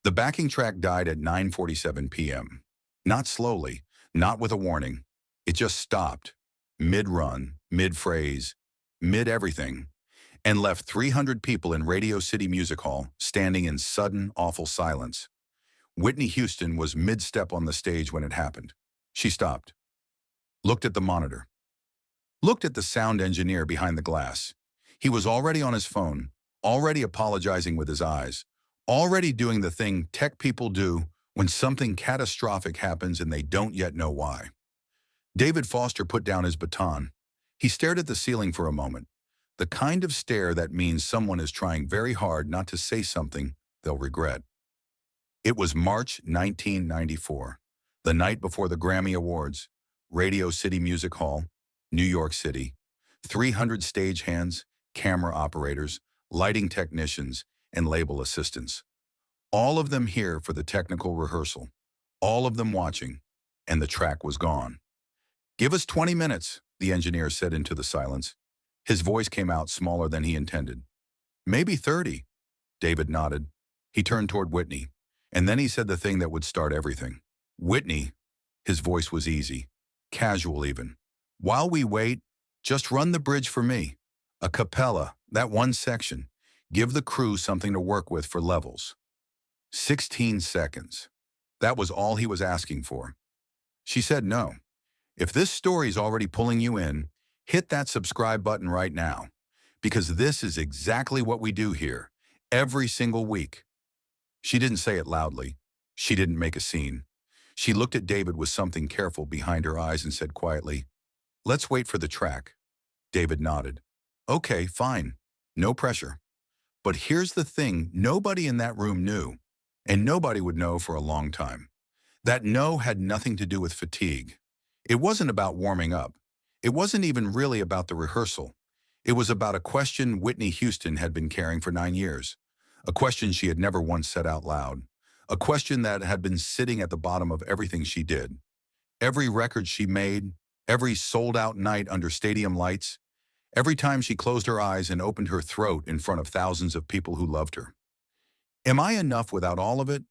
The backing track died at 9:47 p.m. Not slowly, not with a warning. It just stopped, mid-run, mid-phrase, mid-everything, and left 300 people in Radio City Music Hall standing in sudden, awful silence. Whitney Houston was mid-step on the stage when it happened. She stopped, looked at the monitor, looked at the sound engineer behind the glass. He was already on his phone, already apologizing with his eyes, already doing the thing tech people do when something catastrophic happens and they don't yet know why. David Foster put down his baton. He stared at the ceiling for a moment, the kind of stare that means someone is trying very hard not to say something they'll regret. It was March 1994, the night before the Grammy Awards, Radio City Music Hall, New York City. 300 stagehands, camera operators, lighting technicians, and label assistants. All of them here for the technical rehearsal, all of them watching, and the track was gone. "Give us 20 minutes, the engineer said into the silence. His voice came out smaller than he intended. "Maybe 30, David nodded. He turned toward Whitney, and then he said the thing that would start everything. "Whitney," his voice was easy, casual even. "While we wait, just run the bridge for me. A cappella, that one section. Give the crew something to work with for levels." 16 seconds. That was all he was asking for. She said no. If this story's already pulling you in, hit that subscribe button right now, because this is exactly what we do here, every single week. She didn't say it loudly. She didn't make a scene. She looked at David with something careful behind her eyes and said quietly, "Let's wait for the track." David nodded. "Okay, fine. No pressure. But here's the thing nobody in that room knew, and nobody would know for a long time. That no had nothing to do with fatigue. It wasn't about warming up. It wasn't even really about the rehearsal. It was about a question Whitney Houston had been carrying for 9 years, a question she had never once said out loud, a question that had been sitting at the bottom of everything she did. Every record she made, every sold-out night under stadium lights, every time she closed her eyes and opened her throat in front of thousands of people who loved her. Am I enough without all of it?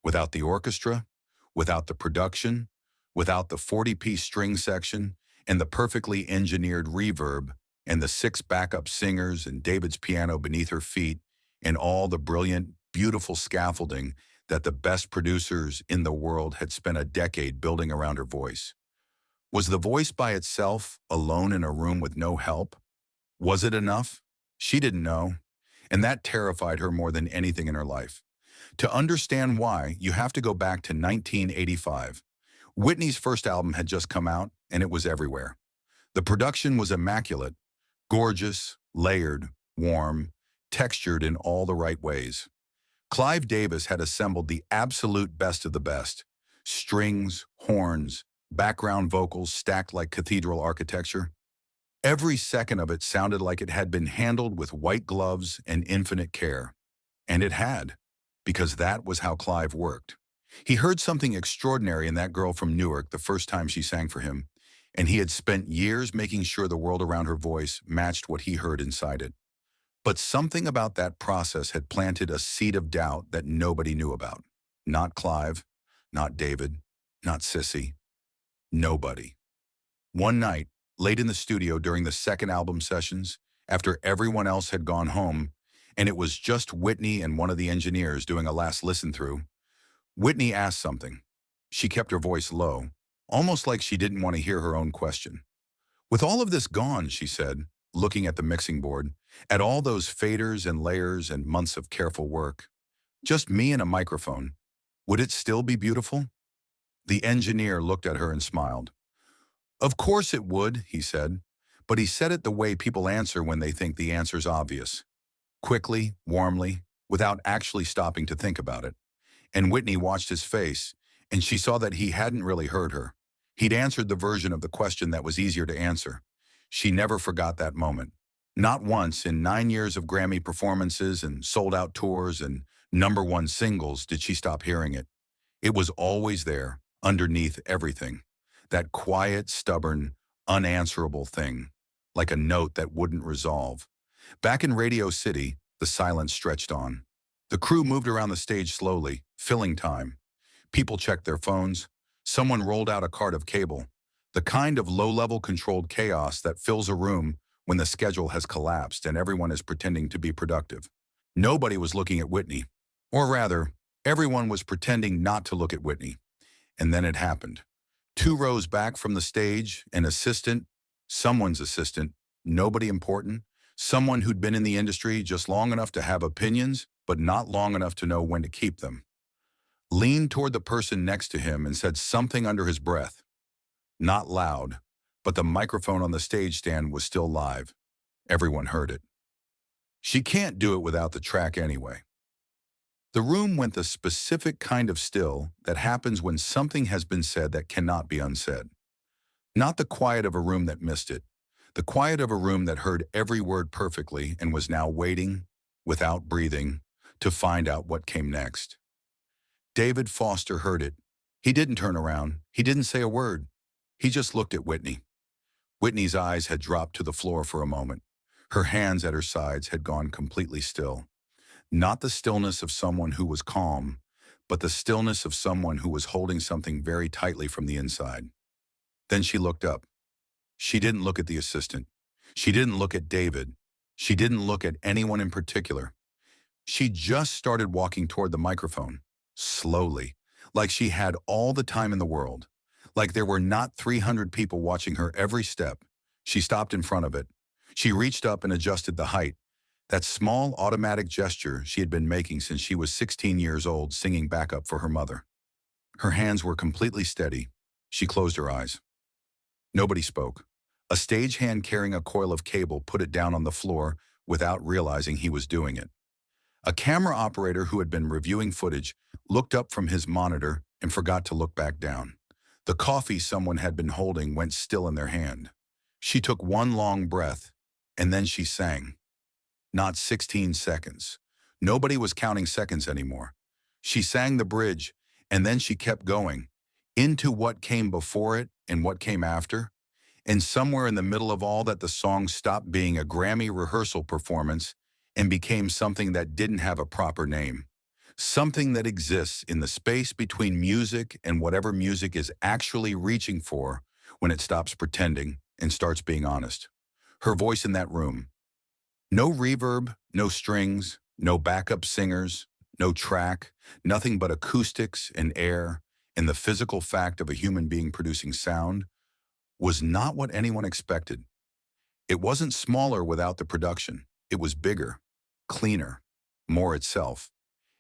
Without the orchestra? Without the production? Without the 40-piece string section and the perfectly engineered reverb and the 6 backup singers and David's piano beneath her feet and all the brilliant, beautiful scaffolding that the best producers in the world had spent a decade building around her voice? Was the voice by itself, alone in a room with no help? Was it enough? She didn't know, and that terrified her more than anything in her life. To understand why, you have to go back to 1985. Whitney's first album had just come out, and it was everywhere. The production was immaculate, gorgeous, layered, warm, textured in all the right ways. Clive Davis had assembled the absolute best of the best. Strings, horns, background vocals stacked like cathedral architecture. Every second of it sounded like it had been handled with white gloves and infinite care. And it had, because that was how Clive worked. He heard something extraordinary in that girl from Newark the first time she sang for him, and he had spent years making sure the world around her voice matched what he heard inside it. But something about that process had planted a seed of doubt that nobody knew about. Not Clive, not David, not Sissy. Nobody. One night, late in the studio during the second album sessions, after everyone else had gone home, and it was just Whitney and one of the engineers doing a last listen-through, Whitney asked something. She kept her voice low, almost like she didn't want to hear her own question. "With all of this gone," she said, looking at the mixing board, at all those faders and layers and months of careful work, "just me and a microphone, would it still be beautiful?" The engineer looked at her and smiled. "Of course it would," he said, but he said it the way people answer when they think the answer's obvious. Quickly, warmly, without actually stopping to think about it. And Whitney watched his face, and she saw that he hadn't really heard her. He'd answered the version of the question that was easier to answer. She never forgot that moment. Not once in 9 years of Grammy performances and sold-out tours and #1 singles did she stop hearing it. It was always there, underneath everything. That quiet, stubborn, unanswerable thing, like a note that wouldn't resolve. Back in Radio City, the silence stretched on. The crew moved around the stage slowly, filling time. People checked their phones. Someone rolled out a cart of cable, the kind of low-level controlled chaos that fills a room when the schedule has collapsed and everyone is pretending to be productive. Nobody was looking at Whitney. Or rather, everyone was pretending not to look at Whitney. And then it happened. 2 rows back from the stage, an assistant, someone's assistant, nobody important, someone who'd been in the industry just long enough to have opinions, but not long enough to know when to keep them, leaned toward the person next to him and said something under his breath. Not loud, but the microphone on the stage stand was still live. Everyone heard it. She can't do it without the track anyway. The room went the specific kind of still that happens when something has been said that cannot be unsaid. Not the quiet of a room that missed it, the quiet of a room that heard every word perfectly and was now waiting, without breathing, to find out what came next. David Foster heard it. He didn't turn around. He didn't say a word. He just looked at Whitney. Whitney's eyes had dropped to the floor for a moment. Her hands at her sides had gone completely still. Not the stillness of someone who was calm, but the stillness of someone who was holding something very tightly from the inside. Then she looked up. She didn't look at the assistant. She didn't look at David. She didn't look at anyone in particular. She just started walking toward the microphone, slowly, like she had all the time in the world, like there were not 300 people watching her every step. She stopped in front of it. She reached up and adjusted the height, that small automatic gesture she had been making since she was 16 years old, singing backup for her mother. Her hands were completely steady. She closed her eyes. Nobody spoke. A stagehand carrying a coil of cable put it down on the floor without realizing he was doing it. A camera operator who had been reviewing footage looked up from his monitor and forgot to look back down. The coffee someone had been holding went still in their hand. She took one long breath, and then she sang. Not 16 seconds. Nobody was counting seconds anymore. She sang the bridge, and then she kept going, into what came before it and what came after. And somewhere in the middle of all that, the song stopped being a Grammy rehearsal performance and became something that didn't have a proper name. Something that exists in the space between music and whatever music is actually reaching for when it stops pretending and starts being honest. Her voice in that room. No reverb, no strings, no backup singers, no track, nothing but acoustics and air and the physical fact of a human being producing sound was not what anyone expected. It wasn't smaller without the production. It was bigger, cleaner, more itself.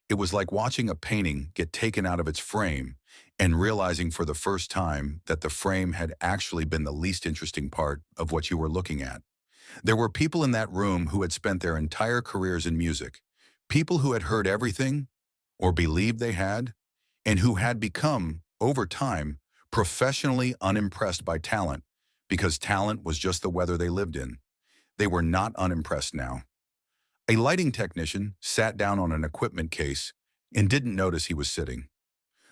It was like watching a painting get taken out of its frame and realizing for the first time that the frame had actually been the least interesting part of what you were looking at. There were people in that room who had spent their entire careers in music, people who had heard everything, or believed they had, and who had become, over time, professionally unimpressed by talent, because talent was just the weather they lived in. They were not unimpressed now. A lighting technician sat down on an equipment case and didn't notice he was sitting.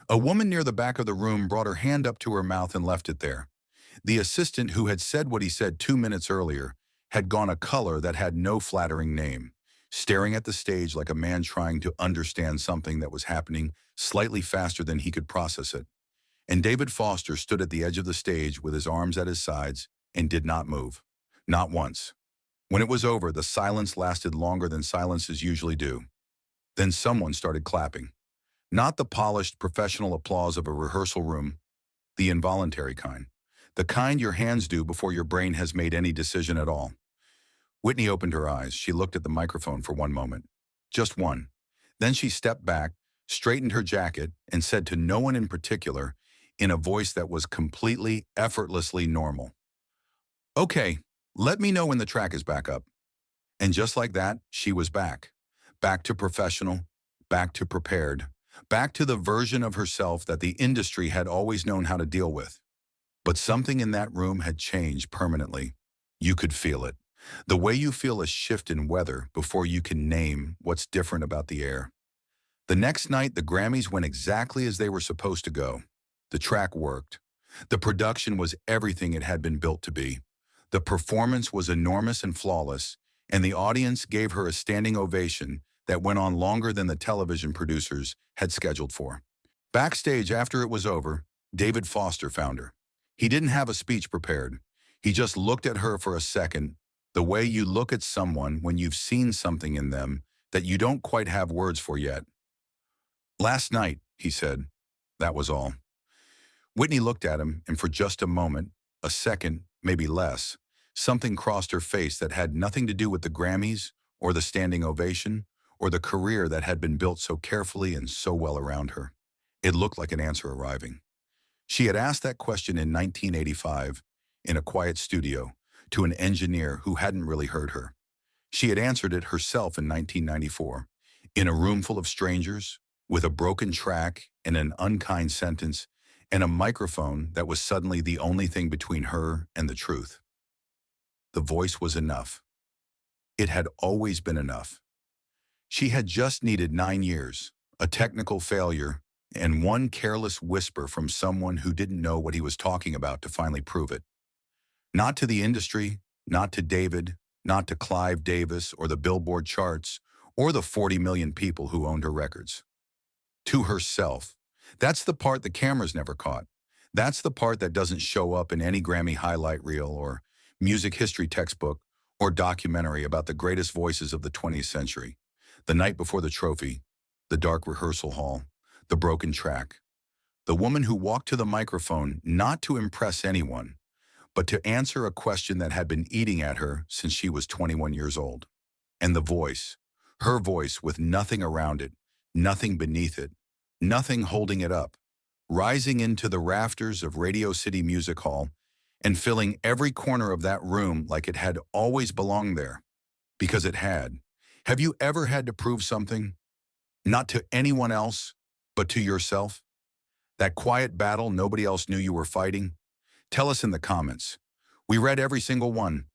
A woman near the back of the room brought her hand up to her mouth and left it there. The assistant who had said what he said 2 minutes earlier had gone a color that had no flattering name, staring at the stage like a man trying to understand something that was happening slightly faster than he could process it. And David Foster stood at the edge of the stage with his arms at his sides and did not move. Not once. When it was over, the silence lasted longer than silences usually do. Then someone started clapping. Not the polished, professional applause of a rehearsal room, the involuntary kind. The kind your hands do before your brain has made any decision at all. Whitney opened her eyes. She looked at the microphone for one moment. Just one. Then she stepped back, straightened her jacket, and said to no one in particular, in a voice that was completely, effortlessly normal, "Okay, let me know when the track is back up." And just like that, she was back. Back to professional, back to prepared, back to the version of herself that the industry had always known how to deal with. But something in that room had changed permanently. You could feel it. The way you feel a shift in weather before you can name what's different about the air. The next night, the Grammys went exactly as they were supposed to go. The track worked. The production was everything it had been built to be. The performance was enormous and flawless, and the audience gave her a standing ovation that went on longer than the television producers had scheduled for. Backstage after it was over, David Foster found her. He didn't have a speech prepared. He just looked at her for a second, the way you look at someone when you've seen something in them that you don't quite have words for yet. "Last night," he said. That was all. Whitney looked at him, and for just a moment, a second, maybe less, something crossed her face that had nothing to do with the Grammys or the standing ovation or the career that had been built so carefully and so well around her. It looked like an answer arriving. She had asked that question in 1985 in a quiet studio to an engineer who hadn't really heard her. She had answered it herself in 1994 in a room full of strangers with a broken track and an unkind sentence and a microphone that was suddenly the only thing between her and the truth. The voice was enough. It had always been enough. She had just needed 9 years, a technical failure, and one careless whisper from someone who didn't know what he was talking about to finally prove it. Not to the industry, not to David, not to Clive Davis or the Billboard charts, or the 40 million people who owned her records. To herself. That's the part the cameras never caught. That's the part that doesn't show up in any Grammy highlight reel or music history textbook or documentary about the greatest voices of the 20th century. The night before the trophy, the dark rehearsal hall, the broken track. The woman who walked to the microphone not to impress anyone, but to answer a question that had been eating at her since she was 21 years old. And the voice, her voice with nothing around it, nothing beneath it, nothing holding it up, rising into the rafters of Radio City Music Hall and filling every corner of that room like it had always belonged there. Because it had. Have you ever had to prove something? Not to anyone else, but to yourself? That quiet battle nobody else knew you were fighting? Tell us in the comments. We read every single one.